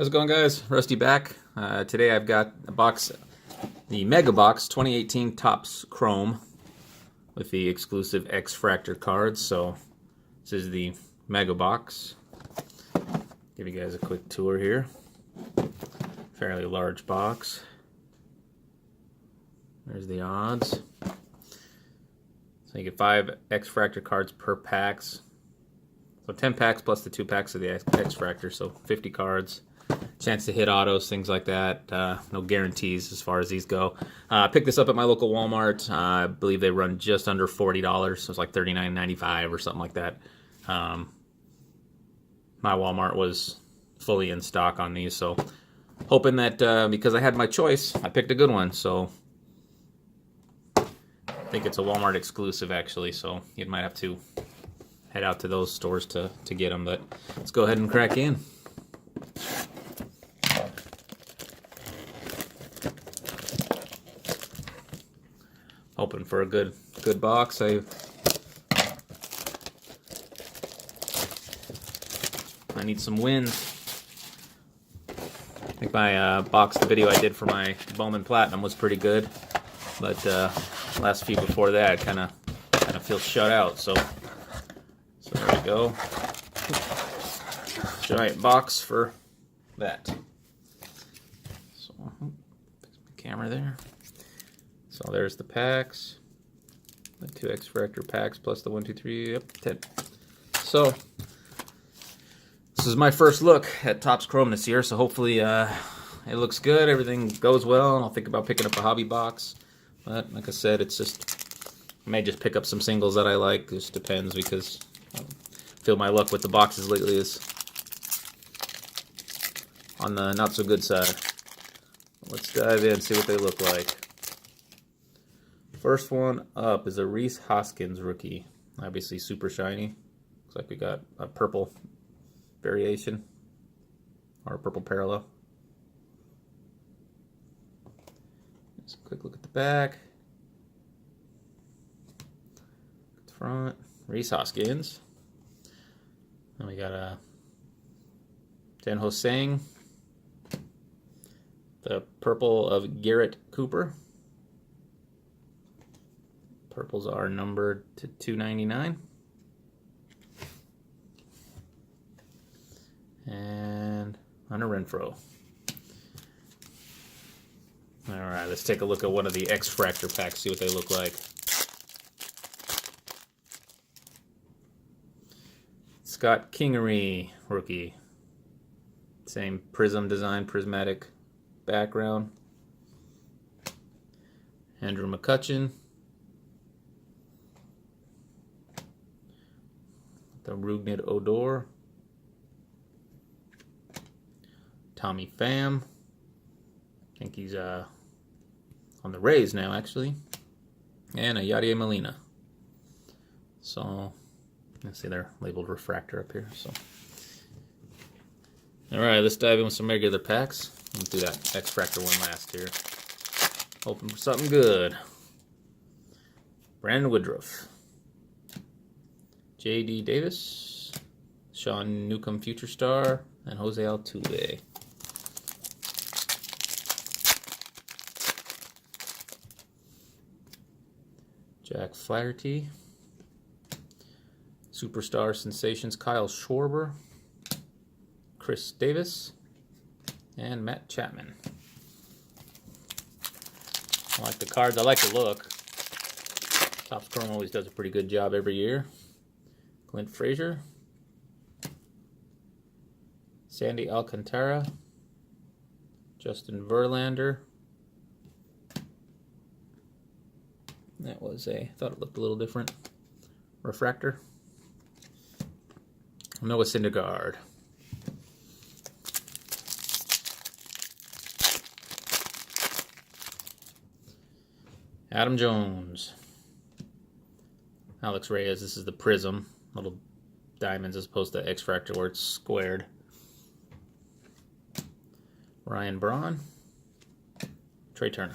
How's it going, guys? Rusty back. Today I've got a box, the Mega Box 2018 Topps Chrome with the exclusive X-Fractor cards. So this is the Mega Box. Give you guys a quick tour here. Fairly large box. There's the odds. So you get 5 X-Fractor cards per packs. So 10 packs plus the 2 packs of the X-Fractor, so 50 cards. Chance to hit autos, things like that. No guarantees as far as these go. I picked this up at my local Walmart. I believe they run just under $40, so it's like $39.95 or something like that. My Walmart was fully in stock on these, so hoping that because I had my choice, I picked a good one. So I think it's a Walmart exclusive actually, so you might have to head out to those stores to get them. But let's go ahead and crack in. Hoping for a good box. I need some wins. I think my box video I did for my Bowman Platinum was pretty good, but last few before that kind of feels shut out. So there we go. Giant box for that. So fix the camera there. So there's the packs, the 2 X-Fractor packs plus the 1, 2, 3, yep, 10. So this is my first look at Topps Chrome this year, so hopefully it looks good, everything goes well, and I'll think about picking up a hobby box. But like I said, it's just, I may just pick up some singles that I like. It just depends, because I feel my luck with the boxes lately is on the not so good side. Let's dive in, see what they look like. First one up is a Rhys Hoskins rookie. Obviously super shiny. Looks like we got a purple variation, or a purple parallel. Just a quick look at the back. The front, Rhys Hoskins. Then we got a Dan Hosang. The purple of Garrett Cooper. Purples are numbered to 299. And Hunter Renfroe. Alright, let's take a look at one of the X-Fractor packs, see what they look like. Scott Kingery, rookie. Same prism design, prismatic background. Andrew McCutchen. The Rougned Odor. Tommy Pham. I think he's on the Rays now, actually. And a Yadier Molina. So, let's see, they're labeled refractor up here. So, alright, let's dive in with some regular packs. Let's do that X-Fractor one last here. Hoping for something good. Brandon Woodruff. J.D. Davis, Sean Newcomb Future Star, and Jose Altuve. Jack Flaherty, Superstar Sensations Kyle Schwarber, Chris Davis, and Matt Chapman. I like the cards, I like the look. Topps Chrome always does a pretty good job every year. Clint Frazier, Sandy Alcantara, Justin Verlander. That was thought it looked a little different. Refractor. Noah Syndergaard. Adam Jones. Alex Reyes, this is the prism. Little diamonds as opposed to X-Fractor where it's squared. Ryan Braun. Trey Turner.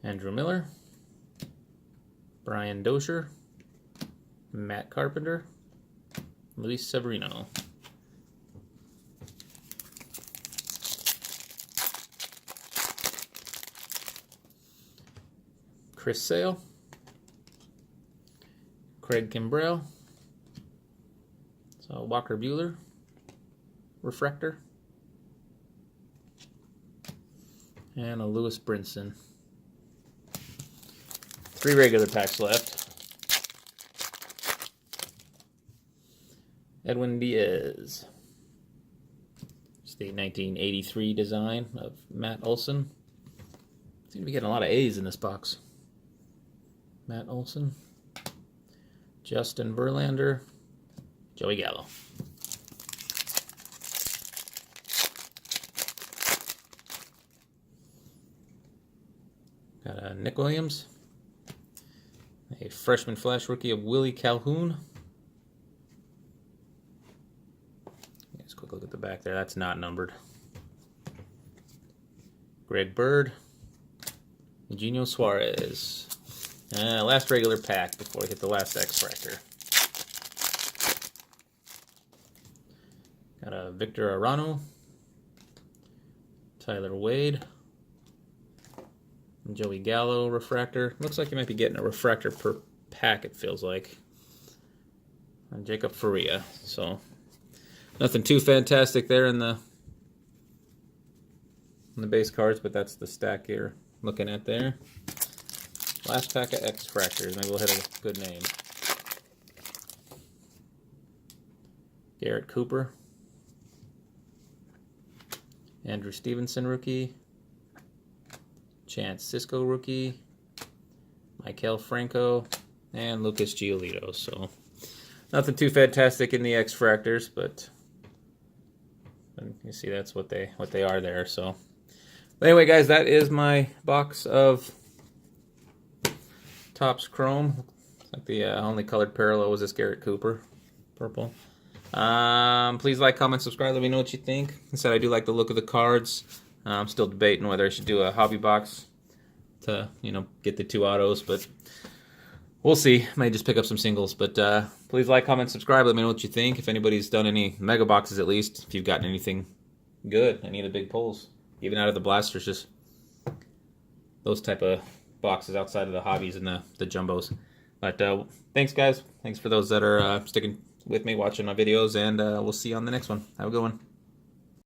Andrew Miller. Brian Dozier. Matt Carpenter, Luis Severino. Chris Sale, Craig Kimbrell, so Walker Buehler, refractor, and a Lewis Brinson. 3 regular packs left. Edwin Diaz. It's the 1983 design of Matt Olson. Seem to be getting a lot of A's in this box. Matt Olson, Justin Verlander, Joey Gallo. Got Nick Williams, a freshman flash rookie of Willie Calhoun. Let's quick look at the back there. That's not numbered. Greg Bird, Eugenio Suarez. Last regular pack before we hit the last X-Fractor. Got a Victor Arano, Tyler Wade, and Joey Gallo refractor. Looks like you might be getting a refractor per pack, it feels like. And Jacob Faria. So nothing too fantastic there in the base cards, but that's the stack you're looking at there. Last pack of X-Fractors. Maybe we'll hit a good name. Garrett Cooper. Andrew Stevenson rookie. Chance Sisco rookie. Maikel Franco. And Lucas Giolito. So nothing too fantastic in the X-Fractors, but you see that's what they are there. So anyway, guys, that is my box of Topps Chrome. Like the only colored parallel was this Garrett Cooper, purple. Please like, comment, subscribe. Let me know what you think. Like I said, I do like the look of the cards. I'm still debating whether I should do a hobby box to, get the 2 autos, but we'll see. Might just pick up some singles. But please like, comment, subscribe. Let me know what you think. If anybody's done any mega boxes, at least, if you've gotten anything good, any of the big pulls, even out of the blasters, just those type of boxes outside of the hobbies and the jumbos. But thanks, guys. Thanks for those that are sticking with me, watching my videos, and we'll see you on the next one. Have a good one.